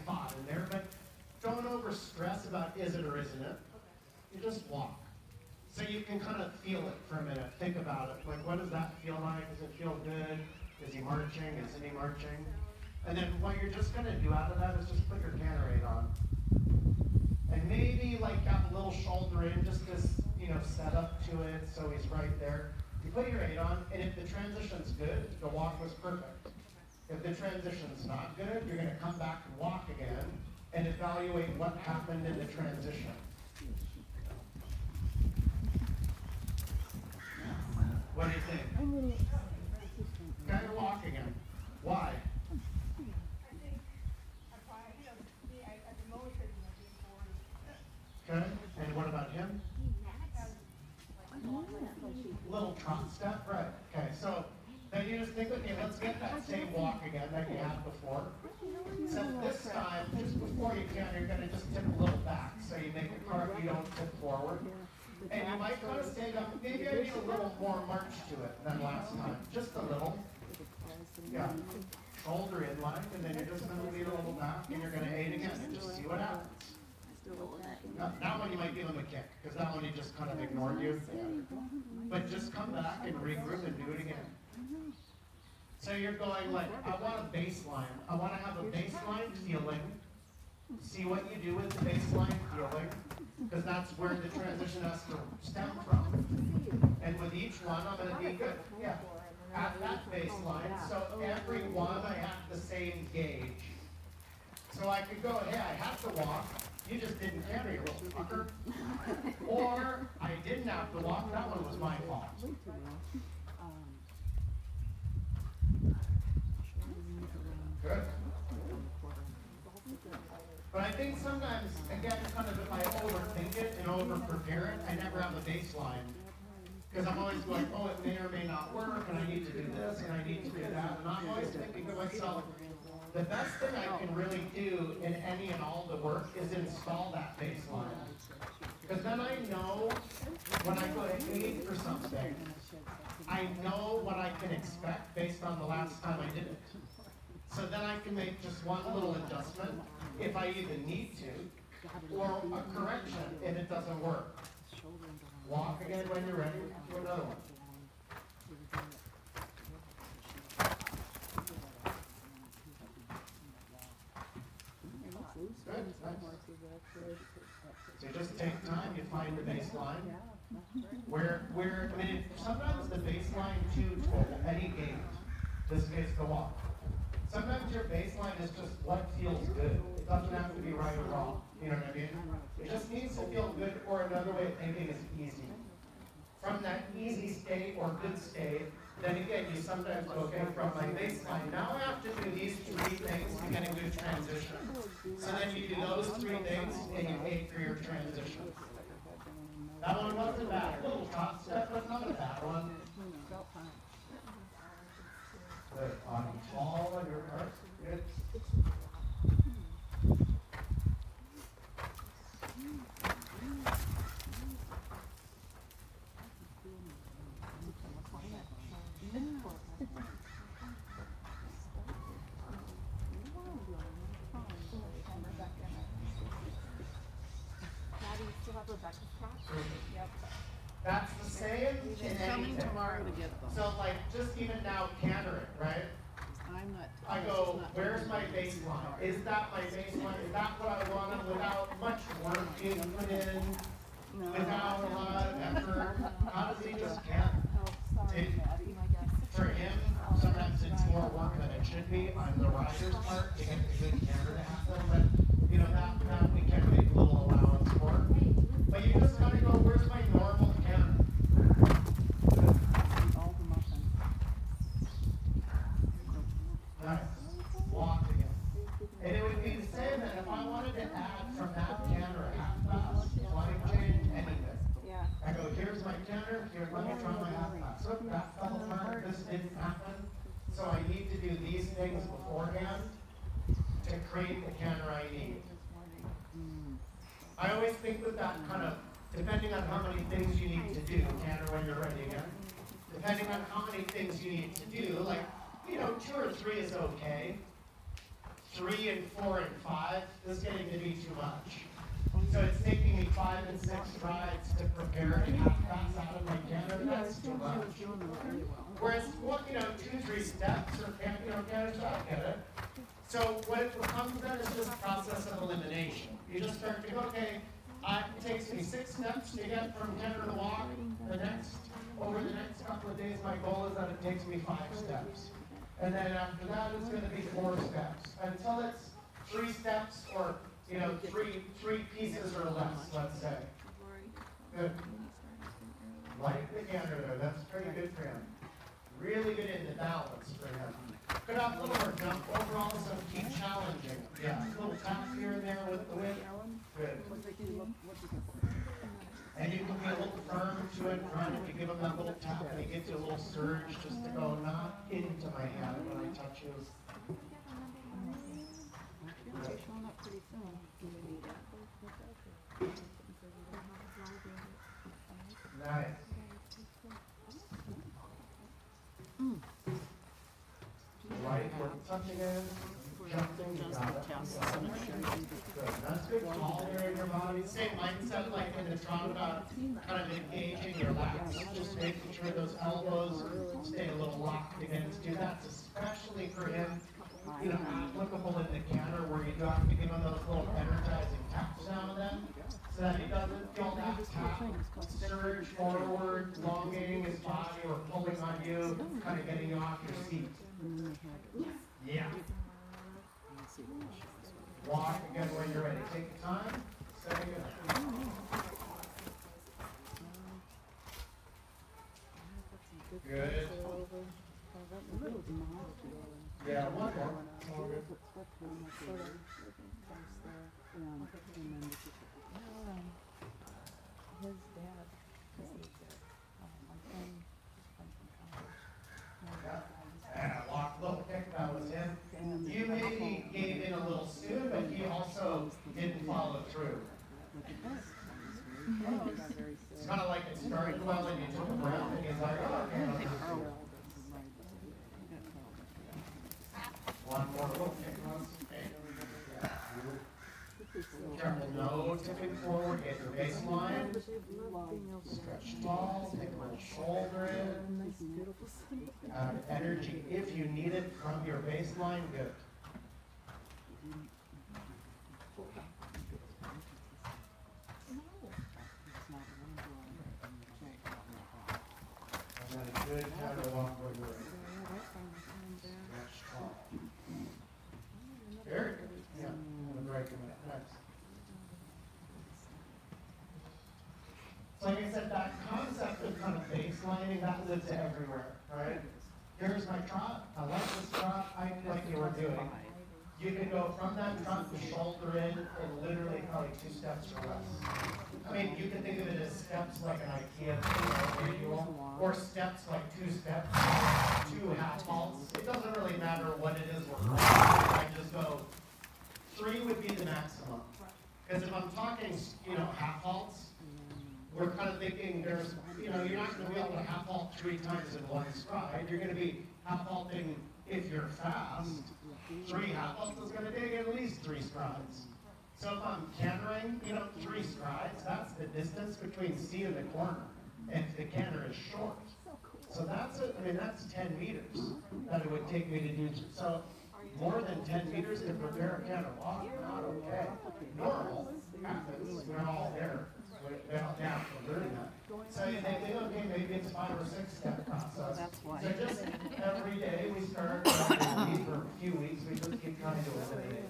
thought in there, but don't over stress about is it or isn't it. You just walk. So you can kind of feel it for a minute. Think about it. Like, what does that feel like? Does it feel good? Is he marching? Isn't he marching? And then what you're just going to do out of that is just put your Canter on. And maybe like have a little shoulder in just to, set up to it so he's right there. You put your 8 on, and if the transition's good, the walk was perfect. If the transition's not good, you're going to come back and walk again and evaluate what happened in the transition. What do you think? Canter-Walk again. Why? Okay, and what about him? Little trot step, right. Okay, so then you just think, okay, let's get that same walk again that you had before. Except this time, just before you canter, you're going to just tip a little back. So you make it correct, you don't tip forward. And you might kind of stand up, maybe I need a little more march to it than last time. Just a little. Yeah. Shoulder in line, and then you're just going to lead a little back, and you're going to 8 again, and just see what happens. That one you might give him a kick, because that one he just kind of ignored you. But just come back and regroup and do it again. So you're going like, I want a baseline. I want to have a baseline feeling. See what you do with the baseline feeling, because that's where the transition has to stem from. And with each one, I'm going to be good. Yeah. At that baseline, so every one I have the same gauge. So I could go, hey, I have to walk. You just didn't canter, you little fucker. Or I didn't have to walk. That one was my fault. Good. But I think sometimes, again, kind of if I overthink it and over-prepare it, I never have a baseline. Because I'm always going, oh, it may or may not work, and I need to do this, and I need to do that. And I'm always thinking to myself, the best thing I can really do in any and all the work is install that baseline. Because then I know when I go to aid for something, I know what I can expect based on the last time I did it. So then I can make just one little adjustment if I even need to, or a correction if it doesn't work. Walk again when you're ready. Do another one. Good. Nice. So just take time, you find the baseline. Where I mean, sometimes the baseline too for any gait, this case the walk. Sometimes your baseline is just what feels good. It doesn't have to be right or wrong. You know what I mean? It just needs to feel good, or another way of thinking is easy. From that easy state or good state, then again, you sometimes go, okay, from my baseline, now I have to do these 3 things to get a good transition. So then you do those 3 things, and you aid for your transition. That one wasn't bad. A little top step, but not a bad one. Good. On all of your parts. Good. That's the same in anything. Tomorrow to get them. So like just even now canter it, right? I go, where's my baseline? Is that my baseline? Is that what I wanted without much work being put in? Without a lot of effort? How does he just canter? For him, sometimes it's more work than it should be on the rider's part to get the good canter to happen, but you know, that we can make a little allowance for. But you just gotta go, where's my normal canter? Nice. Walk again. And it would be the same that if I wanted to add from that canter a half pass, flying change, anything. I go, here's my canter, here, let me try my half pass. So that fell apart, this didn't happen. So I need to do these things beforehand to create the canter I need. I always think that that kind of, depending on how many things you need to do, canter when you're ready again, depending on how many things you need to do, like, you know, 2 or 3 is okay. 3 and 4 and 5 is getting to be too much. So it's taking me 5 and 6 strides to prepare to half pass out of my canter. That's too much. Whereas, well, 2, 3 steps or canters, I get it. So what it becomes then is just a process of elimination. You just start to go, okay, it takes me 6 steps to get from canter to walk. Over the next couple of days, my goal is that it takes me 5 steps. And then after that, it's going to be 4 steps. Until it's 3 steps or, three pieces or less, let's say. Good. Like the canter there, that's pretty good for him. Really good in the balance for him. Could have a little more jump overall, so keep challenging. Yeah, a little tap here and there with the whip. Good. And you can be a little firm to in front if you give him that little tap and he gives you a little surge just to go not into my hand when I touch you. Good. Nice. Right, we're touching in, jumping, you got it. Good. That's good. All there in your body. Same mindset like in the trauma, kind of engaging your lats. Just making sure those elbows stay a little locked against you. That's especially for him, applicable in the canter where you do have to give him those little energizing taps now and then, so that he doesn't feel that tap, surge forward, elongating his body or pulling on you, kind of getting you off your seat. Yeah. Walk again when you're ready. Take your time. Setting it up. Good. Yeah, one more. His dad. Walk, little kick, that was him. You maybe gave in a little soon, but he also didn't follow through. It's kind of like it started well and you took him around and he's like, oh, okay. One more little kick. Careful, no tipping forward, get your baseline. Stretch tall, take a little shoulder in. Energy if you need it from your baseline, good. And then a good Canter-Walk where you're in. Stretch tall. Very good. Yeah, I'm breaking it. Next. So like I said, that concept of kind of baselining, that lives everywhere, right? Here's my trot. I like this trot. I like you were doing. You can go from that trot to shoulder in literally probably 2 steps or less. I mean, you can think of it as steps like an IKEA manual, or steps like 2 steps, 2 half halts. It doesn't really matter what it is we're doing. I just go 3 would be the maximum. Because if I'm talking, half halts, we're kind of thinking there's, you're not going to be able to half halt 3 times in one stride. You're going to be half halting if you're fast. 3 half halts is going to take at least 3 strides. So if I'm cantering, 3 strides, that's the distance between C and the corner. And if the canter is short. So that's that's 10 meters that it would take me to do. So more than 10 meters to prepare a Canter-Walk, not okay. Normal happens, we're all there. They don't have to learn that. So you think, okay, maybe it's 5 or 6 step process. So just every day we start, for a few weeks, we just keep trying to eliminate.